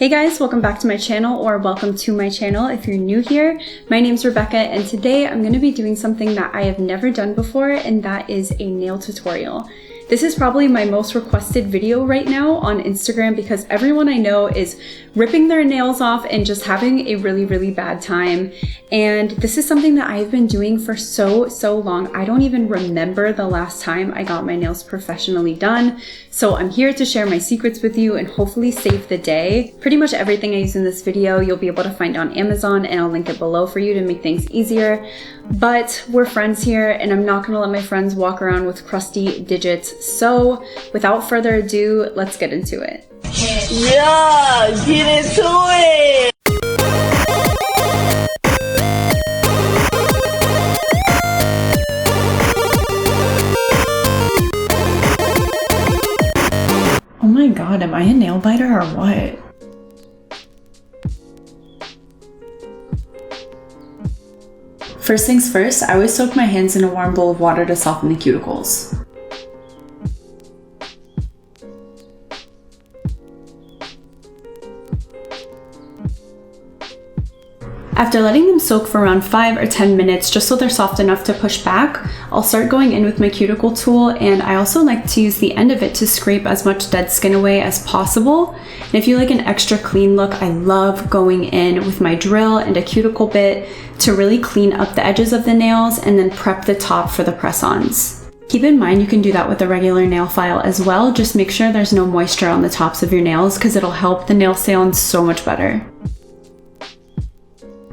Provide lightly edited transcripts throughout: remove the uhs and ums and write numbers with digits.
Hey guys, welcome back to my channel, or welcome to my channel if you're new here. My name's Rebecca, and today I'm going to be doing something that I have never done before, and that is a nail tutorial. This is probably my most requested video right now on Instagram because everyone I know is ripping their nails off and just having a really bad time. And this is something that I've been doing for so long. I don't even remember the last time I got my nails professionally done. So I'm here to share my secrets with you and hopefully save the day. Pretty much everything I use in this video you'll be able to find on Amazon, and I'll link it below for you to make things easier. But we're friends here, and I'm not gonna let my friends walk around with crusty digits. So without further ado, let's get into it. Yeah, get into it! Oh my god, am I a nail biter or what? First things first, I always soak my hands in a warm bowl of water to soften the cuticles. After letting them soak for around 5 or 10 minutes, just so they're soft enough to push back, I'll start going in with my cuticle tool, and I also like to use the end of it to scrape as much dead skin away as possible. And if you like an extra clean look, I love going in with my drill and a cuticle bit to really clean up the edges of the nails and then prep the top for the press-ons. Keep in mind you can do that with a regular nail file as well. Just make sure there's no moisture on the tops of your nails because it'll help the nail stay on so much better.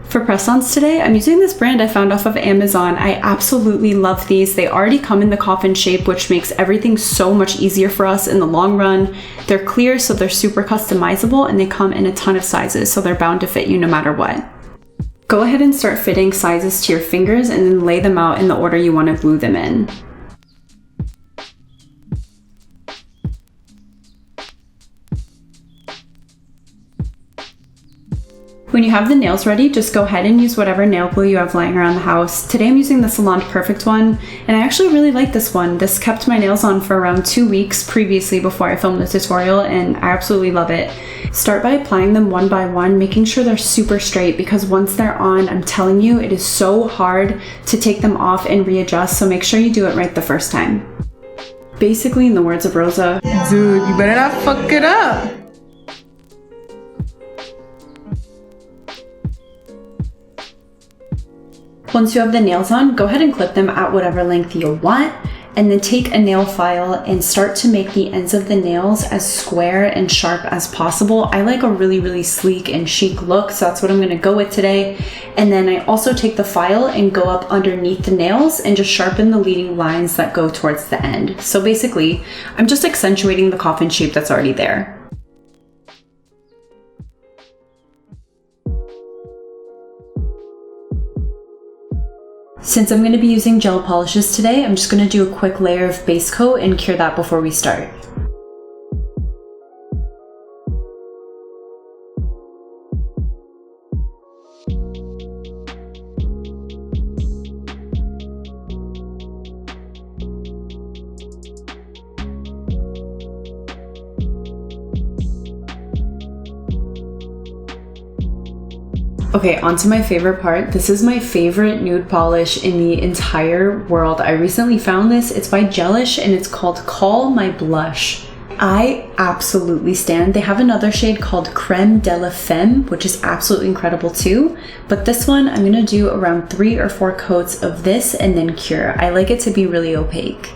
For press-ons today, I'm using this brand I found off of Amazon. I absolutely love these. They already come in the coffin shape, which makes everything so much easier for us in the long run. They're clear, so they're super customizable, and they come in a ton of sizes, so they're bound to fit you no matter what. Go ahead and start fitting sizes to your fingers and then lay them out in the order you want to glue them in. When you have the nails ready, just go ahead and use whatever nail glue you have lying around the house. Today I'm using the Salon Perfect one, and I actually really like this one. This kept my nails on for around 2 weeks previously before I filmed the tutorial, and I absolutely love it. Start by applying them one by one, making sure they're super straight, because once they're on, I'm telling you, it is so hard to take them off and readjust, so make sure you do it right the first time. Basically, in the words of Rosa, Dude, you better not fuck it up! Once you have the nails on, go ahead and clip them at whatever length you want, and then take a nail file and start to make the ends of the nails as square and sharp as possible. I like a really sleek and chic look, so that's what I'm going to go with today. And then I also take the file and go up underneath the nails and just sharpen the leading lines that go towards the end. So basically, I'm just accentuating the coffin shape that's already there. Since I'm going to be using gel polishes today, I'm just going to do a quick layer of base coat and cure that before we start. Okay, on to my favorite part. This is my favorite nude polish in the entire world. I recently found this. It's by Gelish and it's called Call My Blush. I absolutely stan. They have another shade called Creme de la Femme, which is absolutely incredible too. But this one, I'm gonna do around 3 or 4 coats of this and then cure. I like it to be really opaque.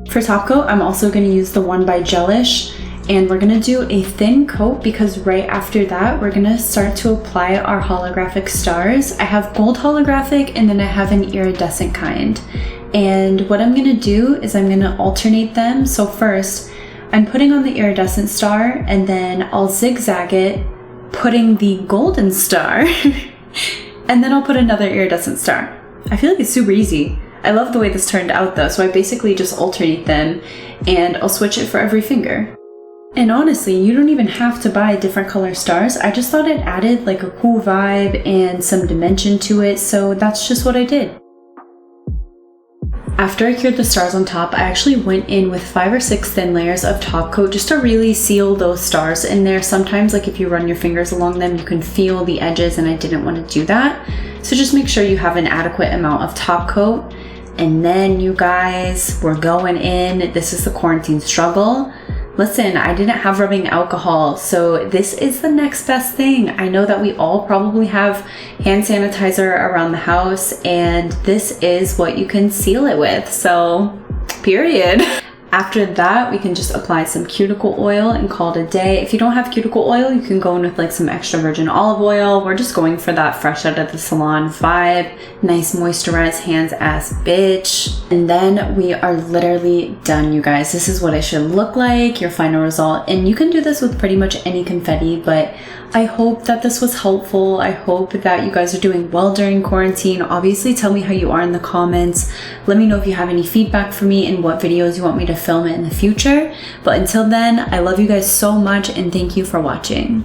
For top coat, I'm also going to use the one by Gelish, and we're going to do a thin coat because right after that, we're going to start to apply our holographic stars. I have gold holographic and then I have an iridescent kind. And what I'm going to do is I'm going to alternate them. So first, I'm putting on the iridescent star and then I'll zigzag it, putting the golden star, and then I'll put another iridescent star. I feel like it's super easy. I love the way this turned out though, so I basically just alternate them and I'll switch it for every finger. And honestly, you don't even have to buy different color stars. I just thought it added like a cool vibe and some dimension to it, so that's just what I did. After I cured the stars on top, I actually went in with 5 or 6 thin layers of top coat just to really seal those stars in there. Sometimes, like if you run your fingers along them, you can feel the edges, and I didn't want to do that. So just make sure you have an adequate amount of top coat. And then you guys, we're going in. This is the quarantine struggle. Listen, I didn't have rubbing alcohol, so this is the next best thing. I know that we all probably have hand sanitizer around the house, and this is what you can seal it with, so period. After that, we can just apply some cuticle oil and call it a day. If you don't have cuticle oil, you can go in with like some extra virgin olive oil. We're just going for that fresh out of the salon vibe. Nice moisturized hands ass bitch. And then we are literally done, you guys. This is what it should look like, your final result. And you can do this with pretty much any confetti, but I hope that this was helpful. I hope that you guys are doing well during quarantine. Obviously, tell me how you are in the comments. Let me know if you have any feedback for me and what videos you want me to film it in the future. But until then, I love you guys so much and thank you for watching.